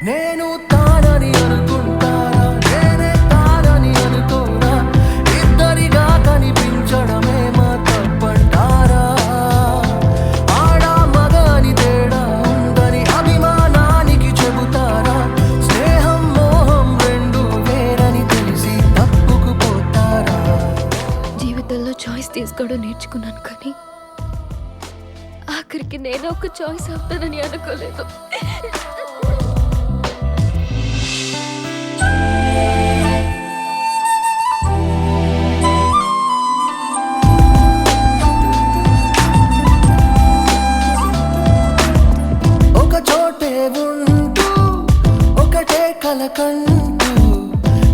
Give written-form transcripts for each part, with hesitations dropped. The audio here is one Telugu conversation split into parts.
నేను తానని అనుకుంటారా నేనే తానని అనుకోరా ఇద్దరిగా కనిపించడమే మా తప్పంటారా ఆడ మగ అని తేడా ఉందని అభిమానానికి చెబుతారా స్నేహం మోహం రెండు వేరని తెలిసి తప్పుకుపోతారా జీవితంలో చాయిస్ తీసుకోవడం నేర్చుకున్నాను కానీ ఆఖరికి నేను ఒక చాయిస్ అవుతానని అనుకోలేదు. ఒక చోటే ఉంటూ ఒకటే కలకంటూ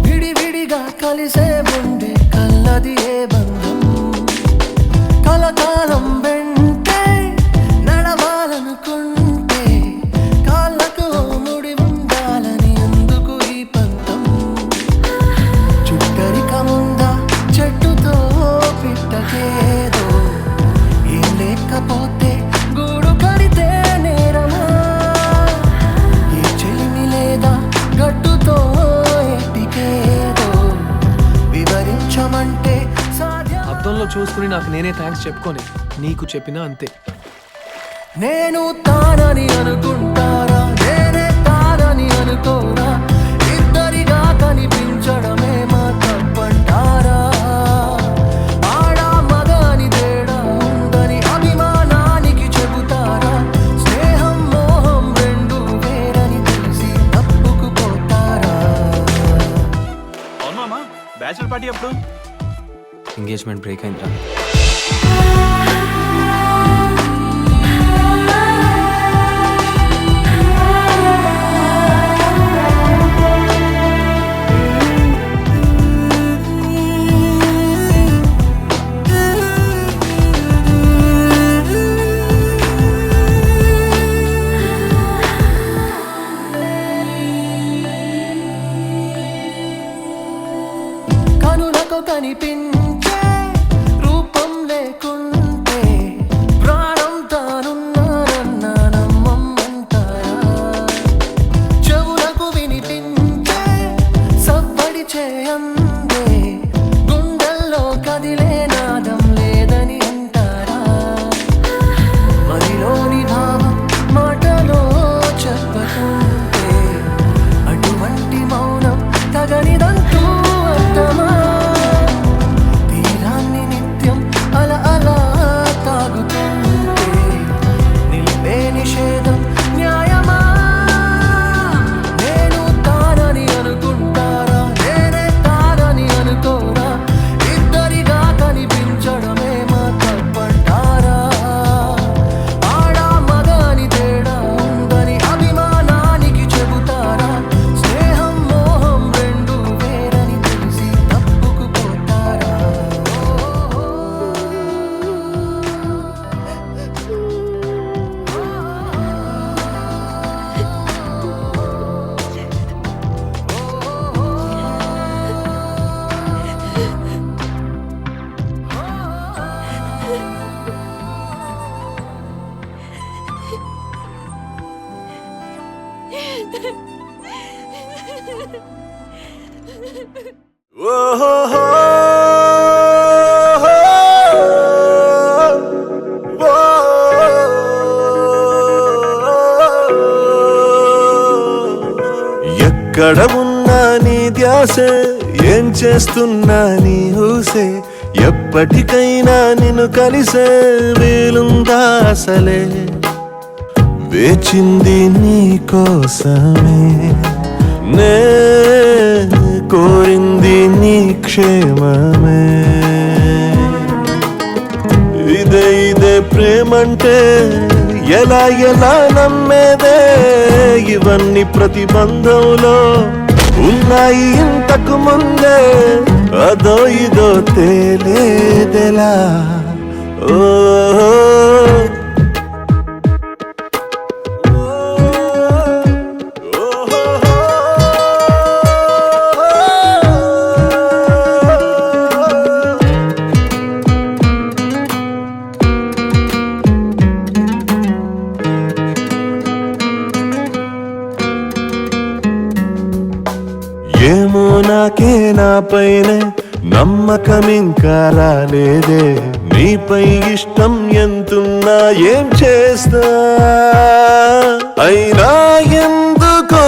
విడివిడిగా కలిసే ఉండే కల్లది ఏ బంధం కలకాలం వెంటే నడవాలనుకుంటే కాళ్ళకు ముడి ఉండాలని ఎందుకు ఈ పంతం చుట్టరికముందా చెట్టుతో పిట్టకేదో ఏం లేకపోతే గూడు కడితే నేరమా ఏ చెలిమి లేదా గట్టుతో ఎట్టికేదో వివరించమంటే సాధ్యం అద్దంలో చూసుకుని నాకు నేనే థ్యాంక్స్ చెప్పుకొని నీకు చెప్పినా అంతే. నేను తానని అనుకుంటారా నేనే తానని అనుకోరా ఇద్దరిగా కనిపించడమే మా తప్పంటారా ఆడ మగ అని తేడా ఉందని అభిమానానికి చెబుతారా స్నేహం మోహం రెండు వేరని తెలిసి తప్పుకుపోతారా అవును మామా బ్యాచులర్ పార్టీ అప్పుడు ఎంగేజ్మెంట్ బ్రేక్ అయిందిరా. కనులకు కనిపించే రూపం లేకుంటే ప్రాణం తానున్నారన్న నమ్మమ్మంటారా చెవులకు వినిపించే సవ్వడి చేయందే గుండెల్లో కదిలే నాదం లేదని అంటారా మదిలోని భావం మాటలో చెప్పకుంటే అటువంటి మౌనం తగనిదంటూ అర్థమా తీరాన్ని నిత్యం అల అలా తాగుతుంటే నిలిపే నిషేధం న్యాయమా నేను తానని అనుకుంటారా నేనే తానని అనుకోరా ఇద్దరిగా కనిపించడమే మా తప్పంటారా ఆడ మగ అని తేడా ఉందని అభిమానానికి చెబుతారా స్నేహం మోహం రెండు వేరని తెలిసి తప్పుకుపోతారా ఎక్కడ ఉన్నా నీ ధ్యాసే ఏం చేస్తున్నా నీ ఊసే ఎప్పటికైనా నిన్ను కలిసే వీలుందా అసలే వేచింది నీ కోసమే నే కోరింది నీ క్షేమమే ఇదే ఇదే ప్రేమంటే ఎలా ఎలా నమ్మేదే ఇవన్నీ ప్రతిబంధంలో ఉన్నాయి ఇంతకు ముందే అదో ఇదో తేలేదెలా ఓ నాకే నా పైన నమ్మకం ఇంకా రాలేదే, నీపై ఇష్టం ఎంతున్నా ఏం చేస్తా, అయినా ఎందుకో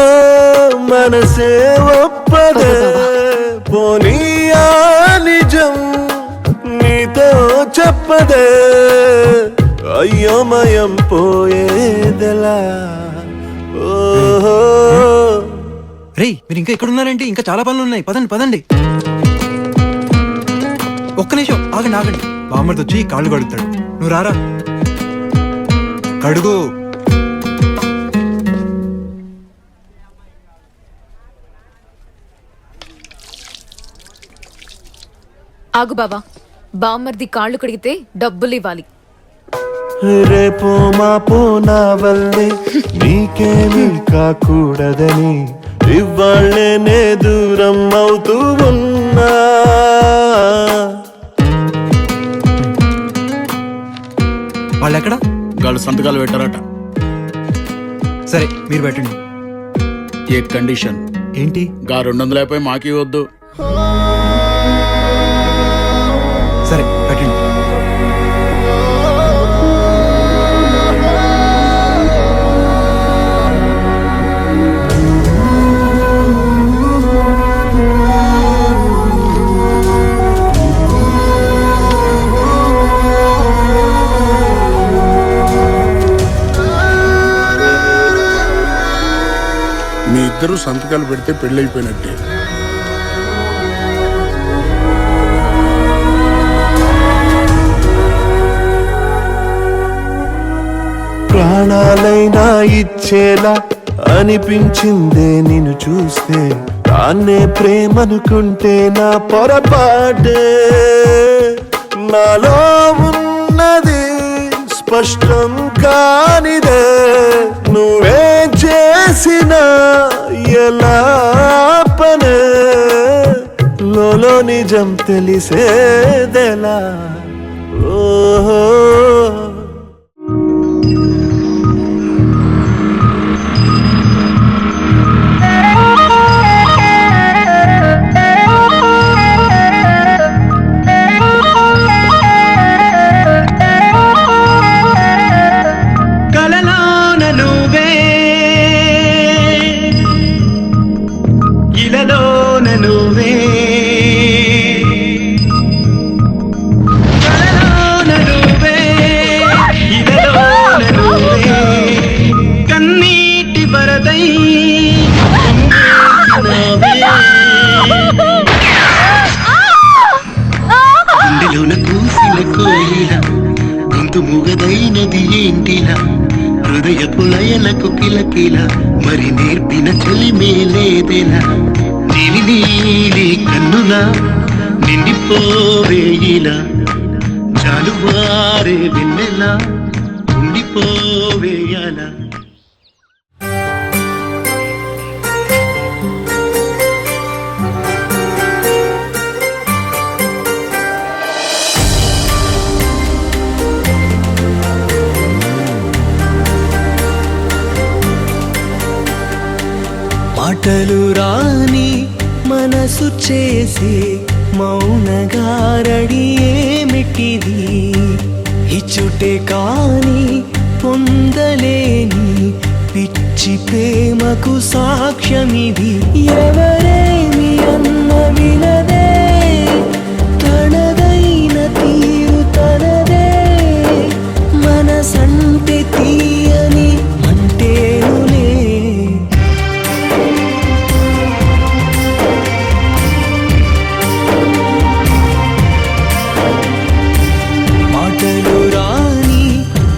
మనసే ఒప్పదే, పోనీ ఆ నిజం నీతో చెప్పదే, అయోమయం పోయేదెలా. ఓహో రేయ్ మీరు ఇంకా ఇక్కడ ఉన్నారంటే ఇంకా చాలా పనులు ఉన్నాయి, పదండి పదండి. ఒక్క నిమిషం ఆగండి ఆగండి. బామ్మర్ది వచ్చి కాళ్ళు కడుగుతాడు, నువ్వు రారా కడుగు. ఆగు బావా, బామ్మర్ది కాళ్ళు కడిగితే డబ్బులు ఇవ్వాలి. రేపో మాపో నా వల్లే నీకేమీ కాకూడదని ఇవాళ్ళనే దూరం అవుతూ ఉన్నా. వాళ్ళు ఎక్కడ? గాళ్ళు సంతకాలు పెట్టారట. సరే మీరు పెట్టండి. ఏ కండిషన్ ఏంటి? గా 200 అయిపోయి మాకి వద్దు. సరే పెట్టండి. మీ ఇద్దరు సంతకాలు పెడితే పెళ్ళైపోయినట్టే. ప్రాణాలైనా ఇచ్చేలా అనిపించిందే నిన్ను చూస్తే, దాన్నే ప్రేమనుకుంటే నా పొరపాటే, నాలో ఉన్నది స్పష్టం కానిదే, నువ్వే చేసిన ఎలా పనే, లోలో నిజం తెలిసేదెలా. ఓహో మూగదైనది ఏంటిలా, హృదయపు లయలకు కిలకిల, మరి నేర్పిన చలిమేలేదెలా, నీలి నీలి కన్నులా నిండిపోవేయిలా, జాలువారే వెన్నెలా ఉండిపోవేయాలా. మాటలు రాని మనసు చేసి మౌనగారడి ఏమిటిది, ఇచ్చుటే కాని పొందలేని పిచ్చి ప్రేమకు సాక్ష్యమిది. ఎవరేమి అన్న వినదే, తనదైన తీరు తనదే, మనసంటే తీయని అంటేనులే. మాటలు రాని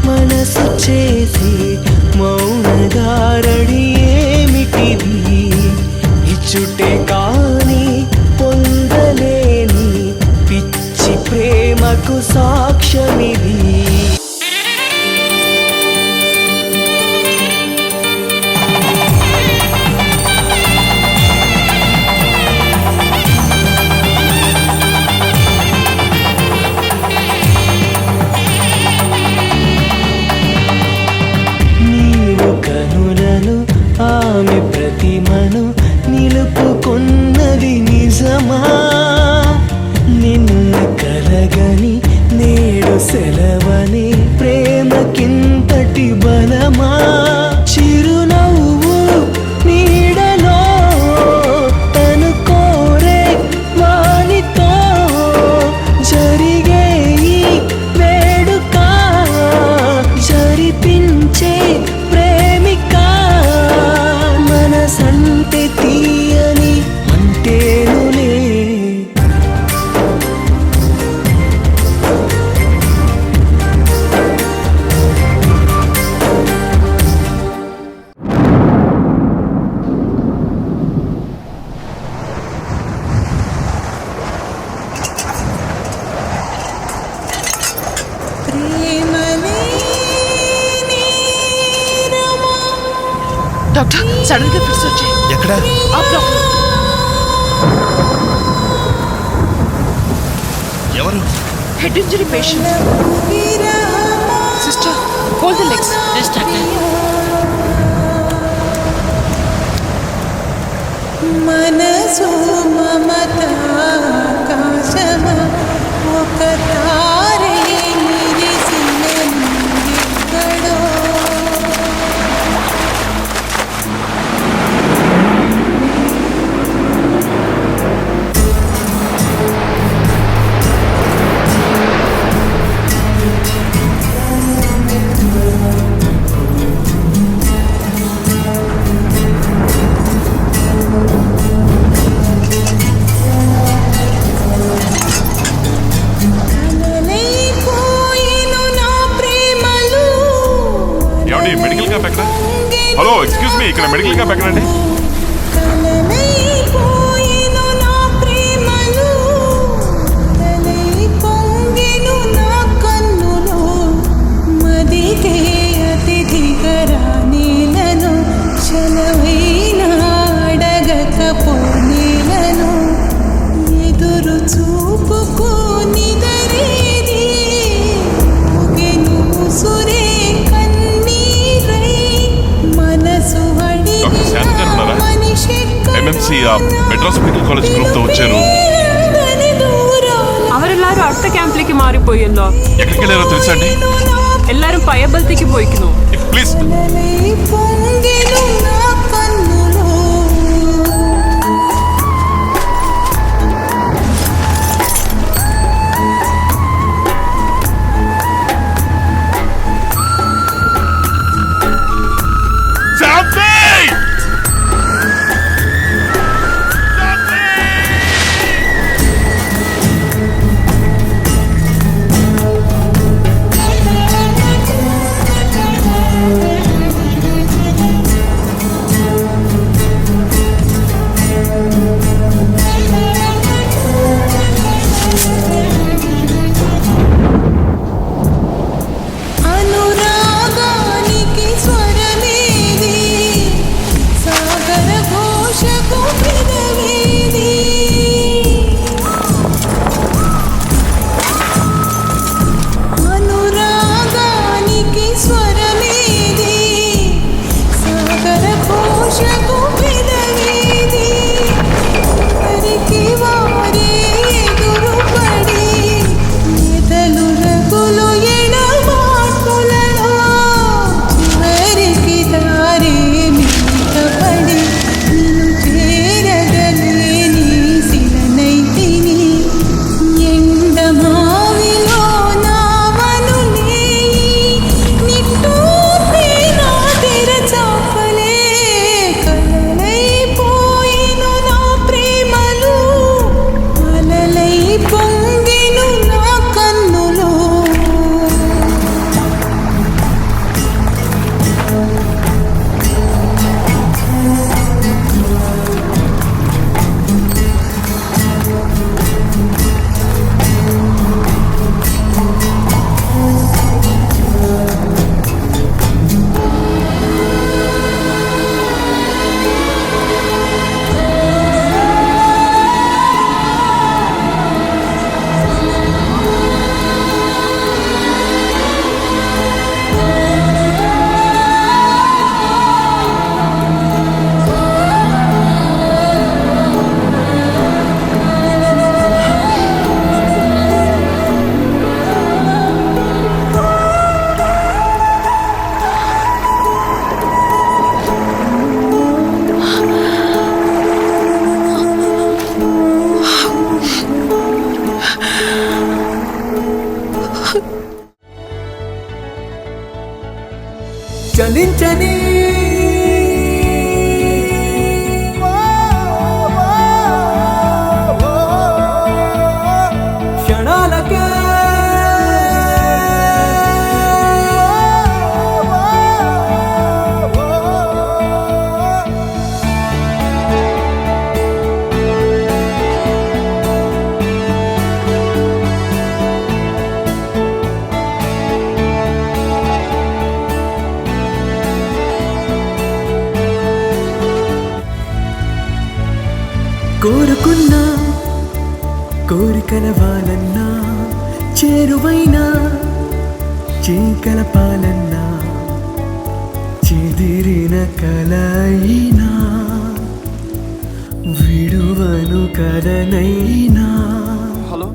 మనసు చేసి మౌనగారడి ఏమిటిది, ఇచ్చుటే కాని పొందలేని పిచ్చి ప్రేమకు సాక్ష్యమిది. ఆమె ప్రతిమను నిలుపుకున్నది డాక్టర్ సడన్ గా ఫిట్స్ వచ్చాయి. ఎక్కడ? ఆ బ్లాక్ లో. ఎవరు? Head injury patient. Sister hold the legs. మనసు మమత ఆకాశమ ఒక తారే నిరిసిన ఎక్కడో మెడికల్ క్యాంప్ ఎక్కడ? హలో ఎక్స్క్యూజ్ మీ, ఇక్కడ మెడికల్ క్యాంప్ ఎక్కడండి? ఎదురు చూపుకు నిదరేది సురే డాక్టర్ శాంతి గారు ఉన్నారా? MMC Madras medical college group తో వచ్చారు. അവരെല്ലാരും അടുത്ത ക്യാമ്പിലേക്ക് മാറിപ്പോയല്ലോ. ఎక్కడికి వెళ్ళారో తెలుసా అండి? എല്ലാരും പയബലത്തേക്ക് പോയിക്കുന്നു. ప్లీజ్ చలించని క్షణాలకే కోరుకున్నా కోరికల వాళ్ళన్నా చేరువైనా చీకలపాలన్నా చెదిరిన కలయినా విడువను కదనైనా. హలో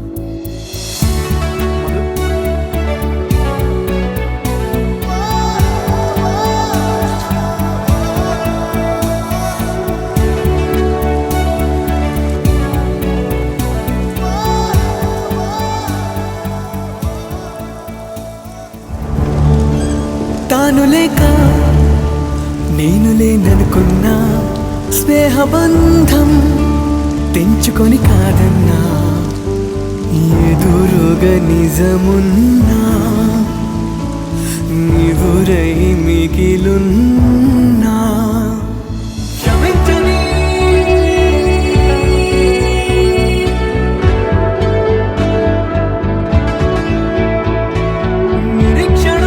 తాను లేక నేను లేననుకున్నా స్నేహబంధం తెంచుకొని కాదన్నా ఎదురుగా నిజమున్నా నివురై మిగిలున్నా. క్షమించని నిరీక్షణ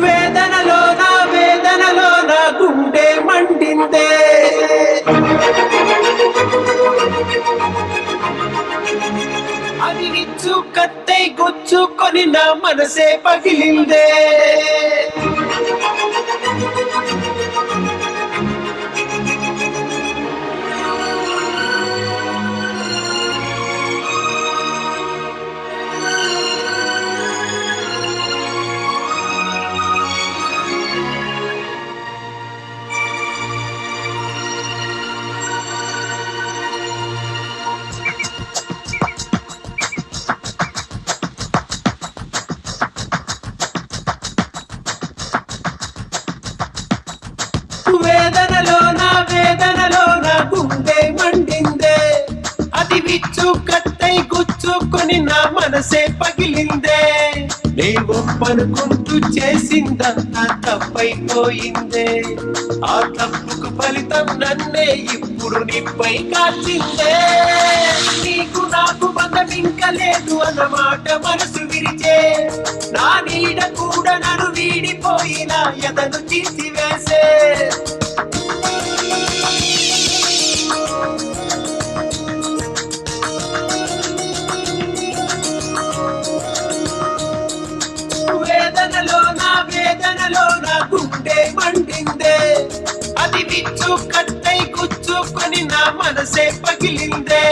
వేదనలో నా గుండె మండిందే. అది నిచ్చు కత్తై గుచ్చుకొని నా మనసే పగిలిందే. వేదనలో నా గుండె మండిందే. అది విచ్చు కత్తై గుచ్చుకొని నా మనసే పగిలిందే. నే ఒప్పనుకుంటూ చేసిందంతా తప్పైపోయిందే. ఆ తప్పుకు ఫలితం నన్నే ఇప్పుడు నీపై కాల్చిందే. నీకు నాకు బంధం ఇంకా లేదు అన్నమాట మనసు విరిచే. నా నీడ కూడా నన్ను వీడిపోయినా ఎదను తీసివేసే. వేదనలో నా గుండె మండిందే. అది విచ్చు కట్టై గుచ్చుకొని నా మనసే పగిలిందే.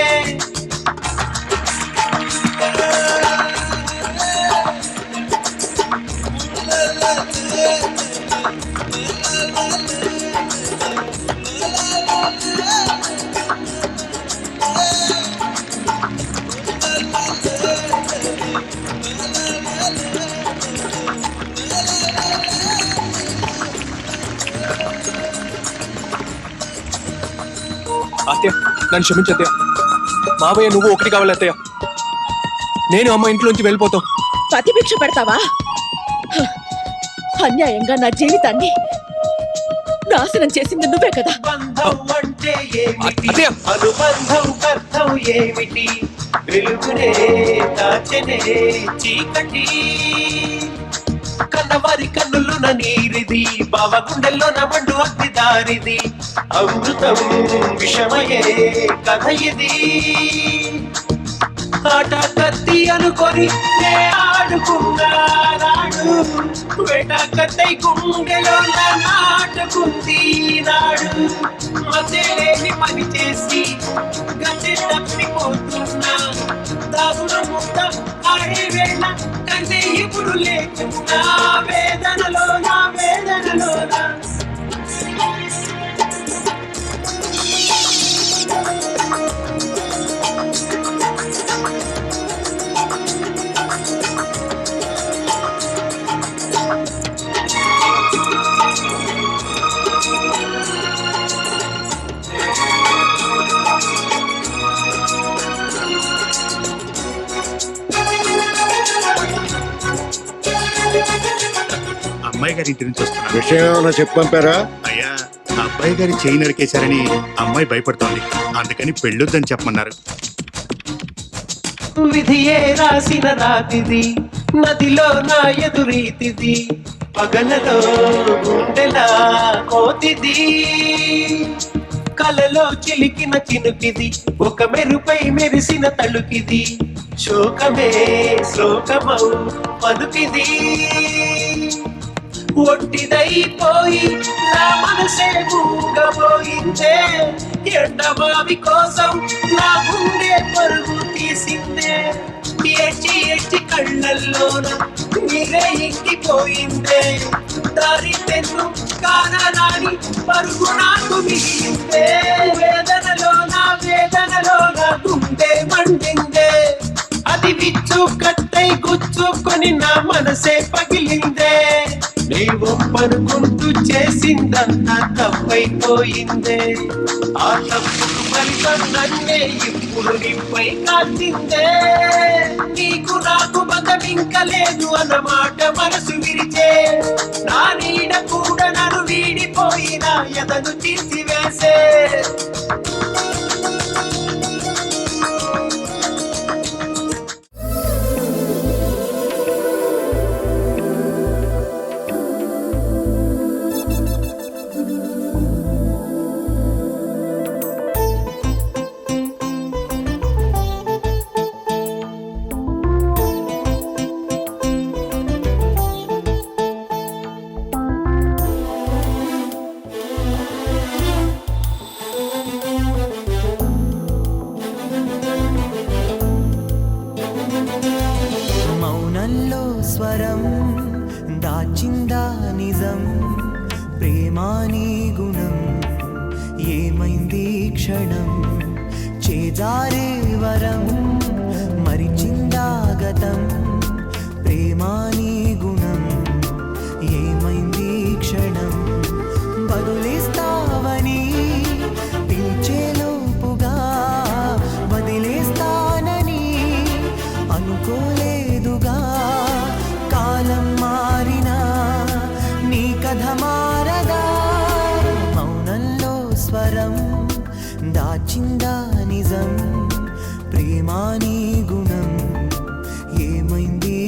అత్తయ్య నన్ను క్షమించత్తయ్య. మావయ్య నువ్వు ఒకటి కావాలి అత్తయ్య. నేను అమ్మ ఇంట్లోంచి వెళ్ళిపోతాం. ప్రతిభిక్ష పెడతావా? అన్యాయంగా నా జీవితాన్ని నాశనం చేసింది నువ్వే కదా. బంధం అంటే ఏమిటి? అత్తయ్య. అనుబంధం అర్థం ఏమిటి? వెలుగునే దాచనే చీకటి. కన్నవారి కన్నులున నీరిది, బావ గుండెల్లోన మండు అగ్నిదారిది. అమృతం విషమయే కథ ఇది. ఆట కత్తి అనుకొని నే ఆడుకున్నాడు. వేట కత్తై గుండెలో నాటుకుంది నాడు. మధ్యలేని పని చేసి గద్దె తప్పిపోతున్నా. దాగుడు ముద్ద ఆడే వేళ కంటే ఇప్పుడు లేకున్నా. వేదనలో నా అమ్మాయి గారి ఇంటి నుంచి వస్తున్నా. విషయం ఏమైనా చెప్పి పంపారా? అయ్యా, అబ్బాయి గారి చేయి నరికేశారని అమ్మాయి భయపడుతోంది. అందుకని పెళ్ళొద్దని చెప్పమన్నారు. విధియే రాసిన రాతిది, నదిలో నా ఎదురీతిది, పగలలో గుండెలా కోతిది, కలలో చిలికిన చినుకిది, ఒక మెరుపై మెరిసిన తళుకిది, శోకమే శ్లోకమౌ పలుకిది. ఒట్టిదైపోయి నా మనసే మూగబోయిందే, ఎండమావి కోసం నా గుండె పరుగు తీసిందే, ఏడ్చి ఏడ్చి కళ్ళల్లోన నీరే ఇంకిపోయిందే, దారి తెన్ను కానరాని పరుగు నాకు మిగిలిందే, వేదనలో నా గుండె మండిందే, అది విచ్చు కట్టై గుచ్చుకొని నా మనసే పగిలిందే, నీ ఒప్పనుకుంటూ చేసిందంతా తప్పైపోయిందే, ఆ తప్పుకు ఫలితం నన్నే ఇప్పుడు నీపై కాల్చిందే, నీకు నాకు బంధమింక లేదు అన్నమాట మనసు విరిచే, నా నీడ కూడా నన్ను వీడిపోయిన ఎదను తీసివేసే. మౌనంలో స్వరం దాచిందా నిజం, ప్రేమాని గుణం ఏమైంది క్షణం, చేజారే వరం మరిచిందా గతం, ప్రేమాని గుణం ఏమైంది క్షణం, బదులిస్తావని పిలిచేలోపుగా వదిలేస్తానని అనుకోలేదుగా, కాలం మారినా నీ కథ మారదా, మౌనంలో స్వరం దాచిందా నిజం, ప్రేమాని గుణం ఏమైంది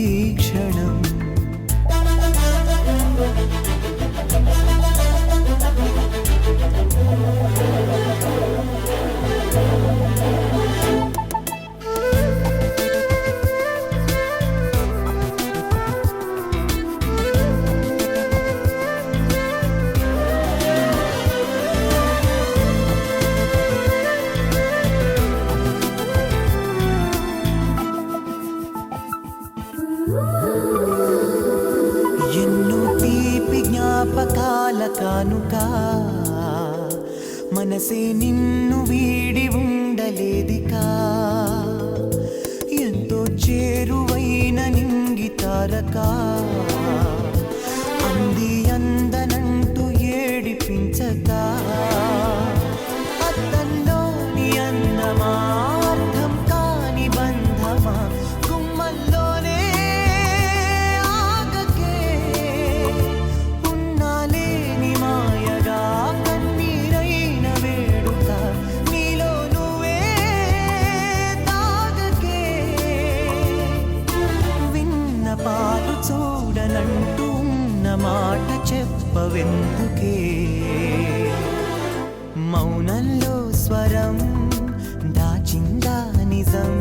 క్షణం. ఎన్నో తీపి జ్ఞాపకాల కానుక, మనసే నిన్ను వీడి ఉండలేదికా, ఎంతో చేరువైన నింగి తారక, అంది అందనంటూ ఏడిపించక, అద్దంలోని అందమా అర్థం కాని బంధమా, గుమ్మల్లోనే ఆగకే, ఉన్నాలేని మాయగా కన్నీరైన వేడుక, నీలో నువ్వే తాగకే, విన్న పాలు చూడనంటూ ఉన్న మాట చెప్పవెందుకే, మౌనంలో స్వరం దాచిందా నిజం,